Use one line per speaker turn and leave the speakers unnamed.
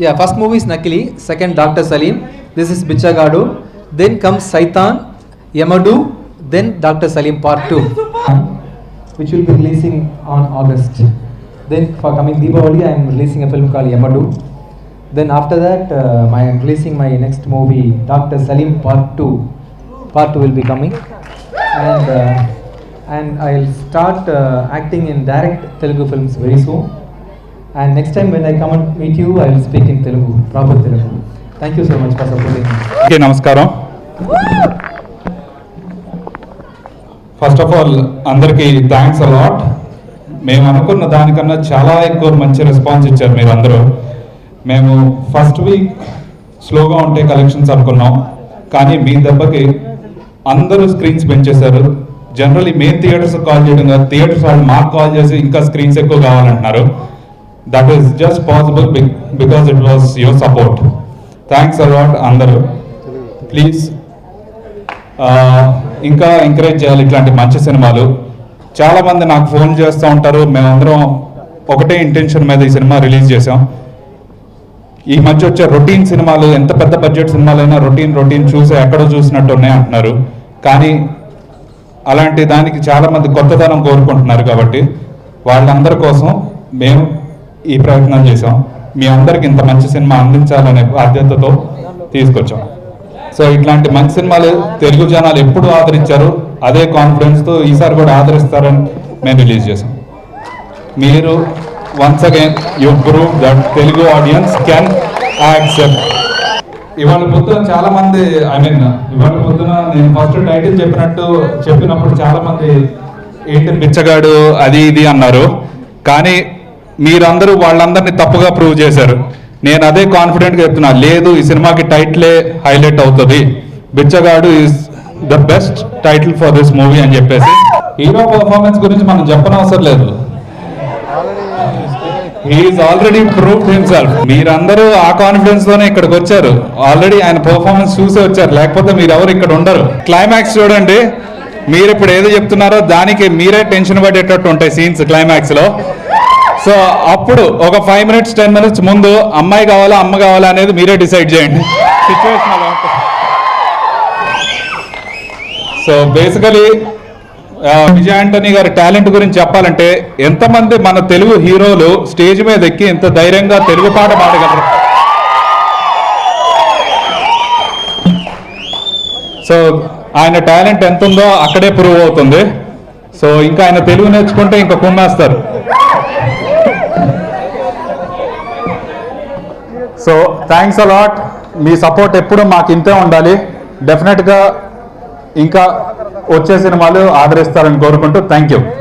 Yeah, first movie is Nakili, second Dr. Salim, this is Bichagadu, then comes Saitan, Yamadu, then Dr. Salim part 2, which will be releasing on August. Then for coming Deepavali, I am releasing a film called Yamadu. Then after that, I am releasing my next movie, Dr. Salim part 2. Part 2 will be coming. And I'll start acting in direct Telugu films very soon. And next time when I come and meet you, I will speak in Telugu, proper Telugu. Thank you so much for supporting me.
Okay, namaskaram. First of all, అందరికీ thanks a lot. మేము అనుకున్న దానికన్నా చాలా ఎక్కువ మంచి response ఇచ్చారు మీరు అందరూ. మేము ఫస్ట్ వీక్ స్లోగా ఉంటే కలెక్షన్స్ అనుకున్నాం, కానీ మీ దెబ్బకి అందరూ స్క్రీన్స్ పెంచేశారు. జనరల్లీ మెయిన్ థియేటర్స్ కాల్ చేయడం కాదు, థియేటర్స్ వాళ్ళు మాకు కాల్ చేసి ఇంకా స్క్రీన్స్ ఎక్కువ కావాలంటున్నారు. That is just possible because it was your support. Thanks a lot అందరూ. ప్లీజ్ ఇంకా ఎంకరేజ్ చేయాలి ఇట్లాంటి మంచి సినిమాలు. చాలామంది నాకు ఫోన్ చేస్తూ ఉంటారు. మేమందరం ఒకటే ఇంటెన్షన్ మీద ఈ సినిమా రిలీజ్ చేసాం. ఈ మధ్య వచ్చే రొటీన్ సినిమాలు, ఎంత పెద్ద బడ్జెట్ సినిమాలైనా రొటీన్ చూసి ఎక్కడో చూసినట్టు ఉన్నాయి అంటున్నారు. కానీ అలాంటి దానికి చాలామంది కొత్తదనం కోరుకుంటున్నారు. కాబట్టి వాళ్ళందరి కోసం మేము ఈ ప్రయత్నం చేసాం. మీ అందరికి ఇంత మంచి సినిమా అందించాలనే బాధ్యతతో తీసుకొచ్చాం. సో ఇట్లాంటి మంచి సినిమాలు తెలుగు జనాలు ఎప్పుడు ఆదరించారు, అదే కాన్ఫిడెన్స్తో ఈసారి కూడా ఆదరిస్తారని మేము రిలీజ్ చేసాం. మీరు once again you prove that Telugu audience can accept. ఇవాళ పొద్దున చాలా మంది ఇవాళ పొద్దున నేను ఫస్ట్ టైటిల్ చెప్పినప్పుడు చాలా మంది ఏంటి బిచ్చగాడు అది ఇది అన్నారు. కానీ మీరందరూ వాళ్ళందరినీ తప్పుగా ప్రూవ్ చేశారు. నేను అదే కాన్ఫిడెంట్గా చెప్తున్నా, లేదు ఈ సినిమాకి టైటిలే హైలైట్ అవుతుంది, బిచ్చగాడు is the best title for this movie అని చెప్పేసి. హీరో పర్ఫార్మెన్స్ గురించి మనం చెప్పనవసరం లేదు, హీఈస్ ఆల్రెడీ ప్రూవ్డ్ హిమ్సెల్ఫ్. మీరందరూ ఆ కాన్ఫిడెన్స్ తోనే ఇక్కడికి వచ్చారు. ఆల్రెడీ ఆయన పర్ఫార్మెన్స్ చూసే వచ్చారు, లేకపోతే మీరు ఎవరు ఇక్కడ ఉండరు. క్లైమాక్స్ చూడండి, మీరు ఇప్పుడు ఏదో చెప్తున్నారో దానికి మీరే టెన్షన్ పడేటట్టు ఉంటాయి సీన్స్ క్లైమాక్స్ లో. సో అప్పుడు ఒక 5 minutes 10 minutes ముందు అమ్మాయి కావాలా అమ్మ కావాలా అనేది మీరే డిసైడ్ చేయండి situation. So basically Vijay Antony గారి టాలెంట్ గురించి చెప్పాలంటే, ఎంతమంది మన తెలుగు హీరోలు స్టేజ్ మీద ఎక్కి ఎంత ధైర్యంగా తెలుగు పాట పాడగలరు. సో ఆయన టాలెంట్ ఎంత ఉందో అక్కడే ప్రూవ్ అవుతుంది. సో ఇంకా ఆయన తెలుగు నేర్చుకుంటే ఇంకా కుమ్మేస్తారు. So thanks a lot. మీ సపోర్ట్ ఎప్పుడు మాకు ఇంతే ఉండాలి. డెఫినెట్గా ఇంకా వచ్చే సినిమాలు ఆదరిస్తారని కోరుకుంటూ థ్యాంక్ యూ.